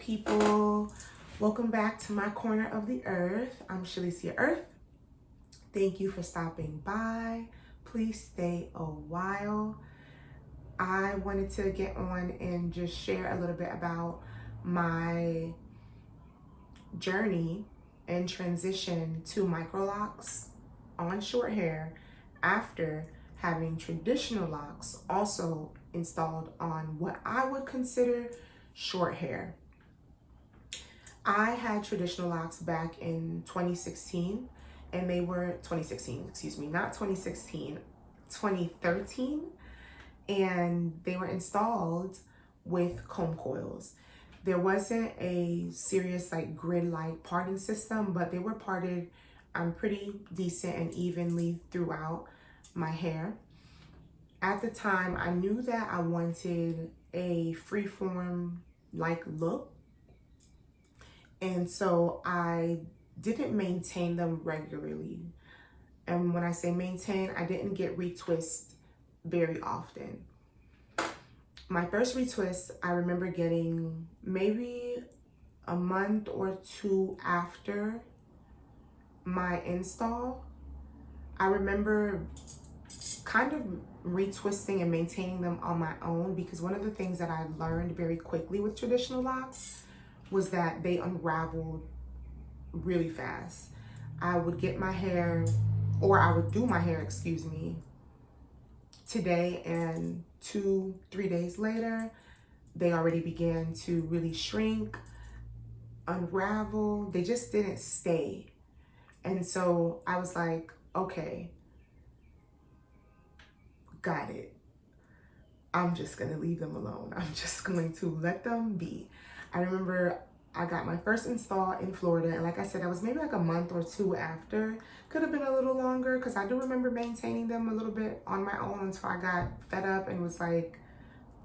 people. Welcome back to my corner of the earth. I'm Shalicia Earth. Thank you for stopping by. Please stay a while. I wanted to get on and just share a little bit about my journey and transition to micro locks on short hair after having traditional locks also installed on what I would consider short hair. I had traditional locks back in 2016 and they were 2016, excuse me, not 2016, 2013. And they were installed with comb coils. There wasn't a serious like grid-like parting system, but they were parted pretty decent and evenly throughout my hair. At the time, I knew that I wanted a freeform like look. And so I didn't maintain them regularly. And when I say maintain, I didn't get retwist very often. My first retwist, I remember getting maybe a month or two after my install. I remember kind of retwisting and maintaining them on my own because one of the things that I learned very quickly with traditional locks was that they unraveled really fast. I would get my hair, or I would do my hair, excuse me, today, and 2-3 days later, they already began to really shrink, unravel. They just didn't stay. And so I was like, okay, got it. I'm just gonna leave them alone. I'm just going to let them be. I remember I got my first install in Florida, and like I said, I was maybe like a month or two after. Could have been a little longer because I do remember maintaining them a little bit on my own until I got fed up and was like,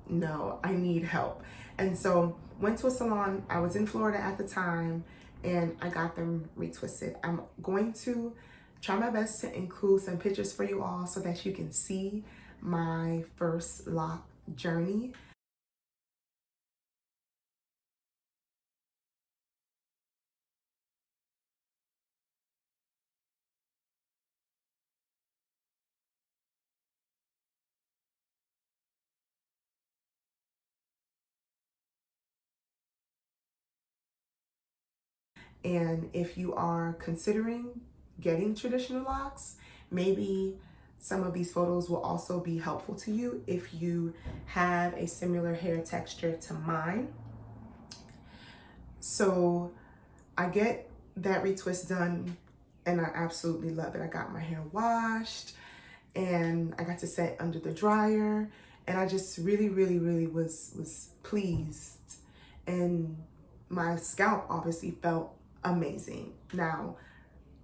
no, I need help. And so went to a salon. I was in Florida at the time and I got them retwisted. I'm going to try my best to include some pictures for you all so that you can see my first lock journey. And if you are considering getting traditional locks, maybe some of these photos will also be helpful to you if you have a similar hair texture to mine. So I get that retwist done and I absolutely love it. I got my hair washed and I got to set under the dryer and I just really was pleased. And my scalp obviously felt amazing. Now,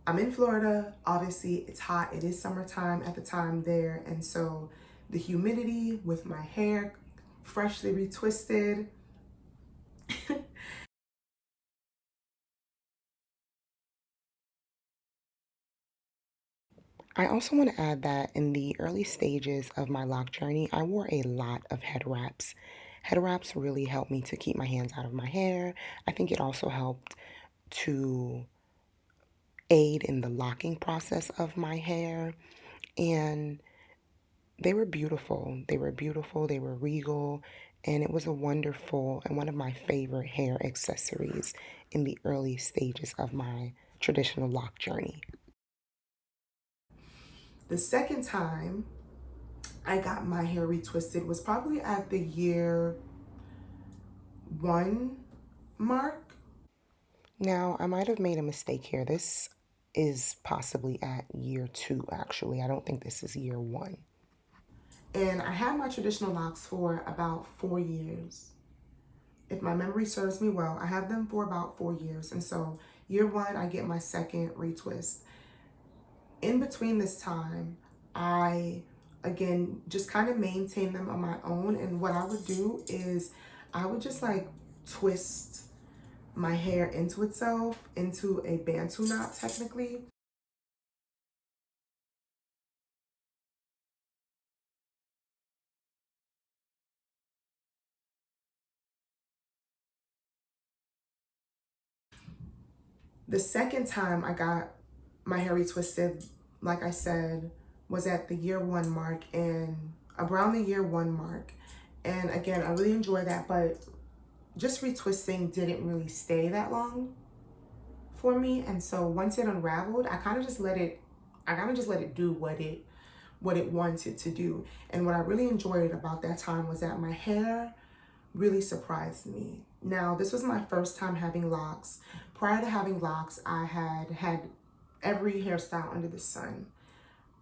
I'm in Florida. Obviously, it's hot. It is summertime at the time there. And so the humidity with my hair freshly retwisted. I also want to add that in the early stages of my lock journey, I wore a lot of head wraps. Head wraps really helped me to keep my hands out of my hair. I think it also helped to aid in the locking process of my hair. And they were beautiful. They were beautiful. They were regal. And it was a wonderful and one of my favorite hair accessories in the early stages of my traditional lock journey. The second time I got my hair retwisted was probably at the year 1 mark. Now, I might have made a mistake here. This is possibly at year 2, actually. I don't think this is year 1. And I had my traditional locks for about 4 years. If my memory serves me well, I have them for about 4 years. And so year 1, I get my second retwist. In between this time, I, again, just kind of maintain them on my own. And what I would do is I would just like twist my hair into itself, into a Bantu knot technically. The second time I got my hair retwisted, like I said, was at the year one mark, and around the year one mark. And again, I really enjoyed that, but just retwisting didn't really stay that long for me. And so once it unraveled, I kind of just let it do what it wanted to do. And what I really enjoyed about that time was that my hair really surprised me. Now, this was my first time having locks. Prior to having locks, I had every hairstyle under the sun,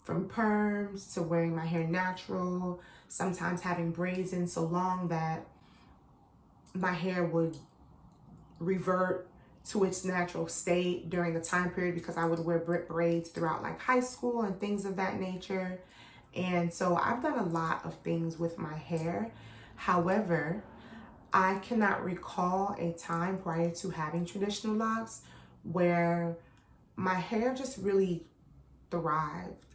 from perms to wearing my hair natural, sometimes having braids in so long that my hair would revert to its natural state during the time period, because I would wear braids throughout like high school and things of that nature. And so I've done a lot of things with my hair. However, I cannot recall a time prior to having traditional locks where my hair just really thrived.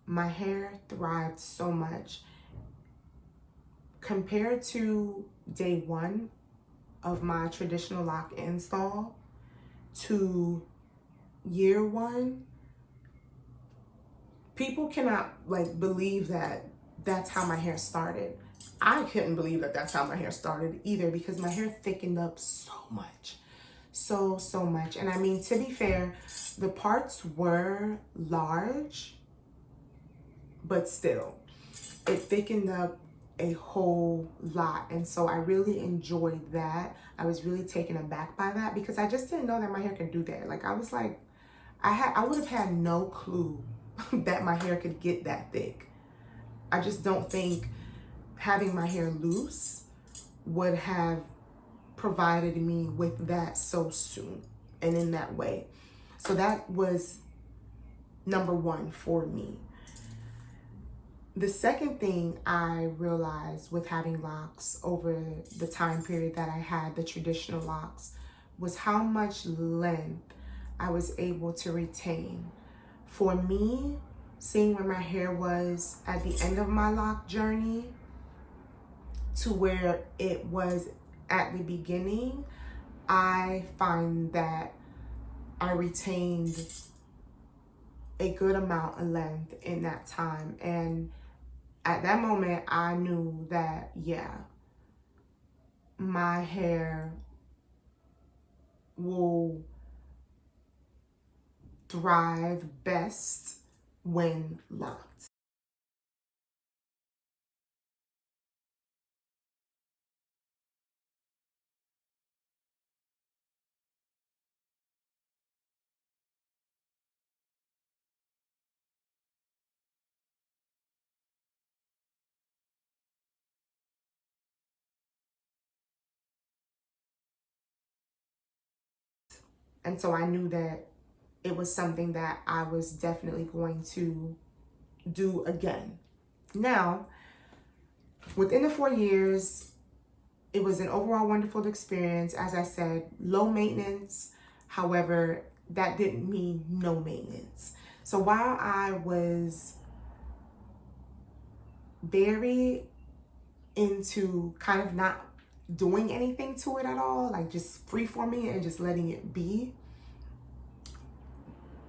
My hair thrived so much compared to day one of my traditional lock install to year one. People cannot like believe that that's how my hair started. I couldn't believe that that's how my hair started either, because my hair thickened up so much. So much. And I mean, to be fair, the parts were large, but still, it thickened up a whole lot. And so I really enjoyed that. I was really taken aback by that, because I just didn't know that my hair could do that. Like, I was like, I would have had no clue that my hair could get that thick. I just don't think having my hair loose would have provided me with that so soon and in that way. So that was number one for me. The second thing I realized with having locks over the time period that I had the traditional locks was how much length I was able to retain. For me, seeing where my hair was at the end of my lock journey to where it was at the beginning, I find that I retained a good amount of length in that time. And at that moment, I knew that, yeah, my hair will thrive best when locked. And so I knew that it was something that I was definitely going to do again. Now, within the 4 years, it was an overall wonderful experience. As I said, low maintenance. However, that didn't mean no maintenance. So while I was very into kind of not doing anything to it at all, like just free-forming it and just letting it be,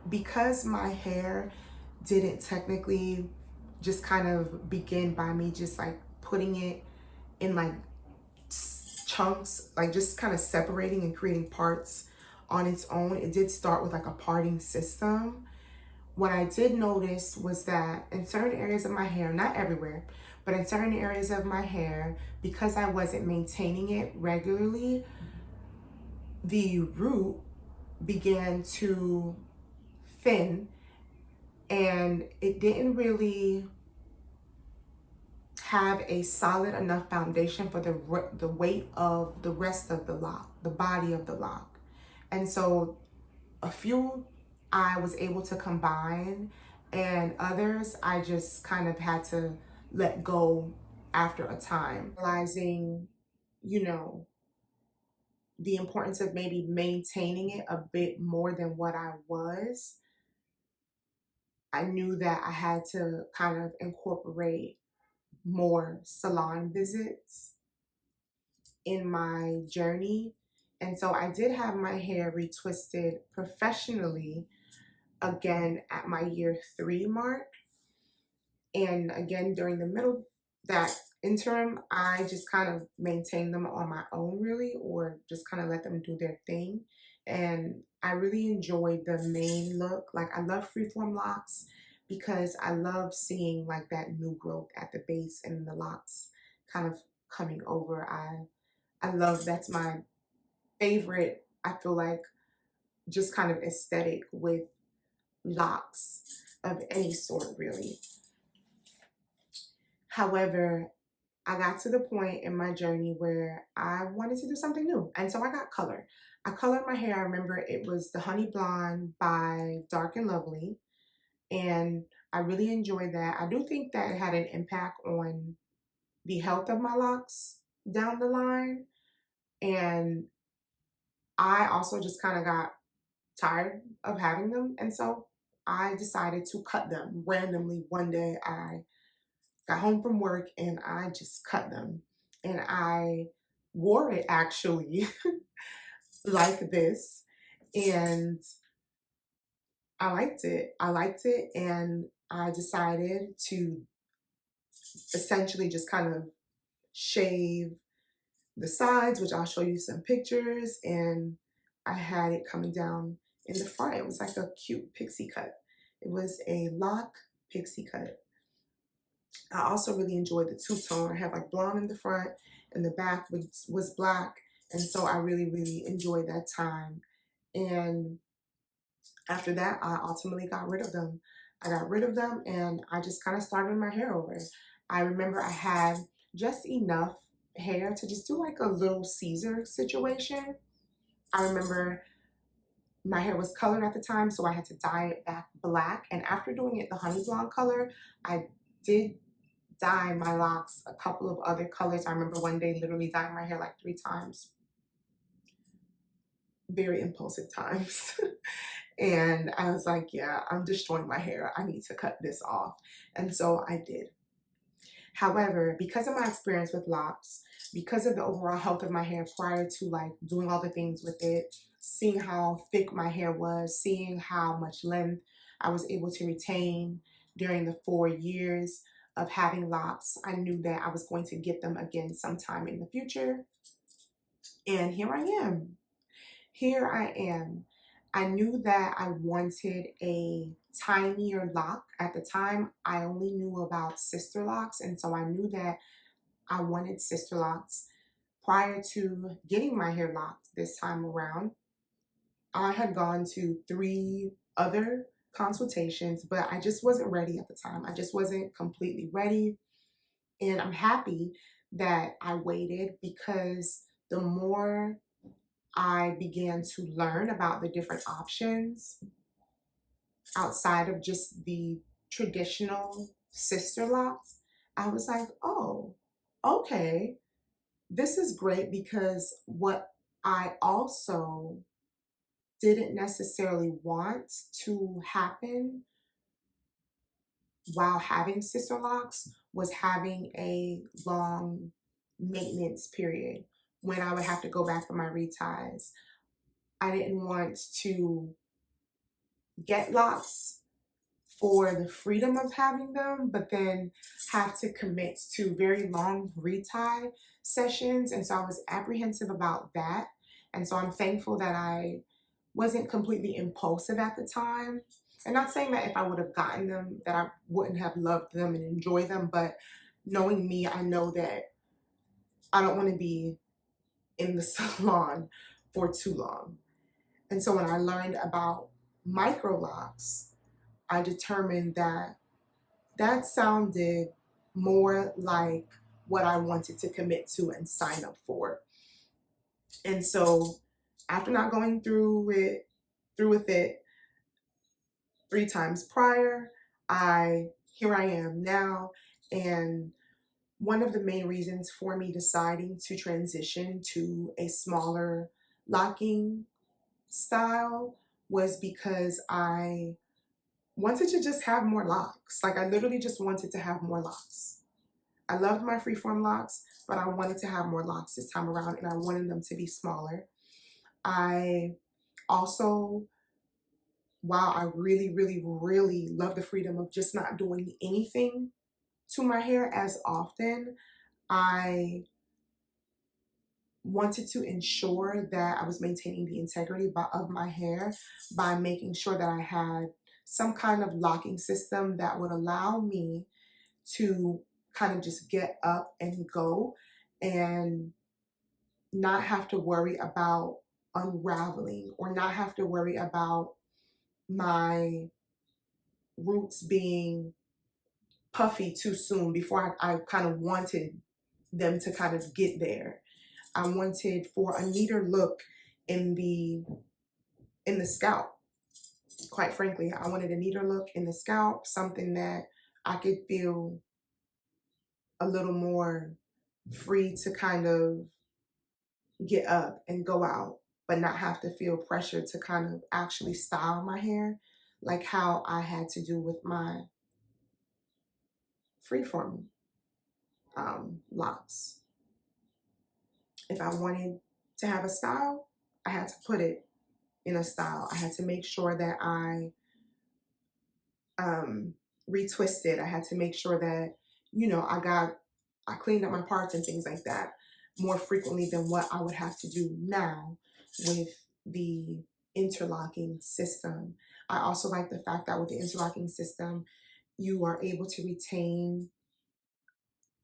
because my hair didn't technically just kind of begin by me just like putting it in like chunks, like just kind of separating and creating parts on its own. It did start with like a parting system. What I did notice was that in certain areas of my hair, not everywhere, but in certain areas of my hair, because I wasn't maintaining it regularly, the root began to thin, and it didn't really have a solid enough foundation for the weight of the rest of the lock, the body of the lock. And so a few I was able to combine, and others I just kind of had to let go after a time, realizing, you know, the importance of maybe maintaining it a bit more than what I was, I knew that I had to kind of incorporate more salon visits in my journey. And so I did have my hair retwisted professionally again at my year 3 mark. And again, during the middle, that interim, I just kind of maintained them on my own, really, or just kind of let them do their thing. And I really enjoyed the main look. Like, I love freeform locks because I love seeing like that new growth at the base and the locks kind of coming over. I love, that's my favorite, I feel like, just kind of aesthetic with locks of any sort, really. However, I got to the point in my journey where I wanted to do something new. And so I got color. I colored my hair. I remember it was the Honey Blonde by Dark and Lovely. And I really enjoyed that. I do think that it had an impact on the health of my locks down the line. And I also just kind of got tired of having them. And so I decided to cut them randomly. One day I got home from work and I just cut them. And I wore it actually like this. And I liked it. I liked it. And I decided to essentially just kind of shave the sides, which I'll show you some pictures. And I had it coming down in the front. It was like a cute pixie cut. It was a lock pixie cut. I also really enjoyed the two-tone. I had like blonde in the front and the back was black. And so I really, really enjoyed that time. And after that, I ultimately got rid of them. I got rid of them and I just kind of started my hair over. I remember I had just enough hair to just do like a little Caesar situation. I remember my hair was colored at the time, so I had to dye it back black. And after doing it the honey blonde color, I did dye my locks a couple of other colors. I remember one day literally dyeing my hair like 3 times. Very impulsive times. And I was like, yeah, I'm destroying my hair. I need to cut this off. And so I did. However, because of my experience with locks, because of the overall health of my hair prior to like doing all the things with it, seeing how thick my hair was, seeing how much length I was able to retain during the 4 years of having locks, I knew that I was going to get them again sometime in the future. And here I am. Here I am. I knew that I wanted a tinier lock. At the time, I only knew about sister locks, and so I knew that I wanted sister locks. Prior to getting my hair locked this time around, I had gone to 3 other consultations, but I just wasn't ready at the time. I just wasn't completely ready. And I'm happy that I waited because the more I began to learn about the different options outside of just the traditional sister locks, I was like, oh, okay, this is great, because what I also didn't necessarily want to happen while having sister locks was having a long maintenance period when I would have to go back for my reties. I didn't want to get locks for the freedom of having them, but then have to commit to very long retie sessions. And so I was apprehensive about that. And so I'm thankful that I wasn't completely impulsive at the time. And not saying that if I would have gotten them, that I wouldn't have loved them and enjoyed them, but knowing me, I know that I don't want to be in the salon for too long. And so when I learned about micro locks, I determined that that sounded more like what I wanted to commit to and sign up for. And so after not going through with it 3 times prior, here I am now. And one of the main reasons for me deciding to transition to a smaller locking style was because I wanted to just have more locks. Like I literally just wanted to have more locks. I loved my freeform locks, but I wanted to have more locks this time around and I wanted them to be smaller. I also, while I really, really, really love the freedom of just not doing anything to my hair as often, I wanted to ensure that I was maintaining the integrity of my hair by making sure that I had some kind of locking system that would allow me to kind of just get up and go and not have to worry about unraveling or not have to worry about my roots being puffy too soon before I kind of wanted them to kind of get there. I wanted for a neater look in the scalp. Quite frankly, I wanted a neater look in the scalp, something that I could feel a little more free to kind of get up and go out, but not have to feel pressure to kind of actually style my hair like how I had to do with my freeform locks. If I wanted to have a style, I had to put it in a style. I had to make sure that I retwisted. I had to make sure that, you know, I cleaned up my parts and things like that more frequently than what I would have to do now with the interlocking system. I also like the fact that with the interlocking system, you are able to retain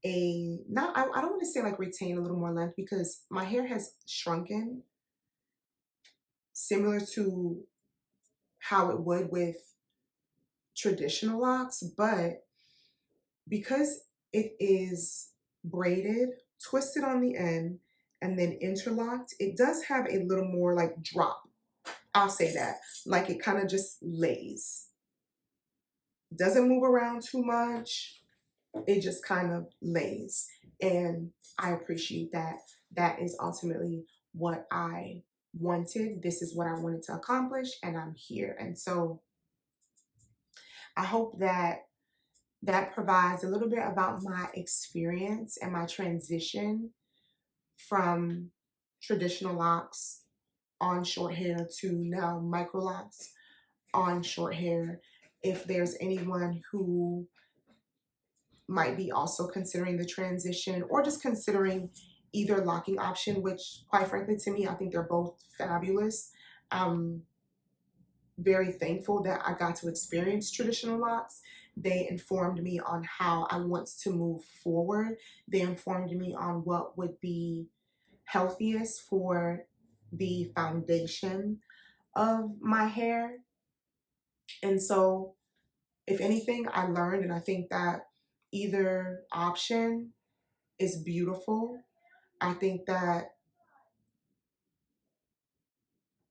I don't want to say like retain a little more length because my hair has shrunken similar to how it would with traditional locks, but because it is braided, twisted on the end, and then interlocked, it does have a little more like drop. I'll say that. Like it kind of just lays. Doesn't move around too much. It just kind of lays. And I appreciate that. That is ultimately what I wanted. This is what I wanted to accomplish, and I'm here. And so I hope that that provides a little bit about my experience and my transition from traditional locks on short hair to now micro locks on short hair. If there's anyone who might be also considering the transition or just considering either locking option, which quite frankly to me, I think they're both fabulous. Very thankful that I got to experience traditional locks. They informed me on how I want to move forward. They informed me on what would be healthiest for the foundation of my hair. And so, if anything, I learned, and I think that either option is beautiful. I think that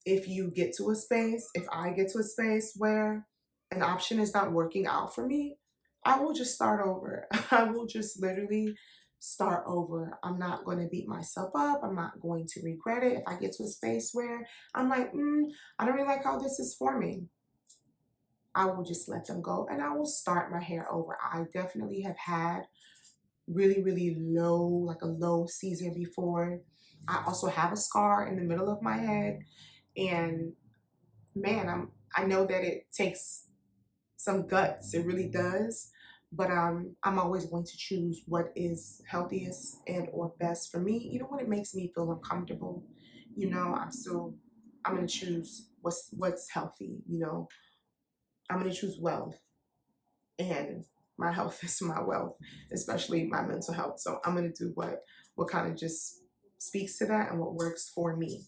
if I get to a space where an option is not working out for me, I will just start over. I will just literally start over. I'm not going to beat myself up. I'm not going to regret it. If I get to a space where I'm like, I don't really like how this is forming, I will just let them go and I will start my hair over. I definitely have had really, really low, like a low Caesar before. I also have a scar in the middle of my head. And man, I know that it takes some guts. It really does. But I'm always going to choose what is healthiest and or best for me. You know, when it makes me feel uncomfortable, you know, I'm gonna choose what's healthy, you know. I'm gonna choose wealth, and my health is my wealth, especially my mental health. So I'm gonna do what kind of just speaks to that and what works for me.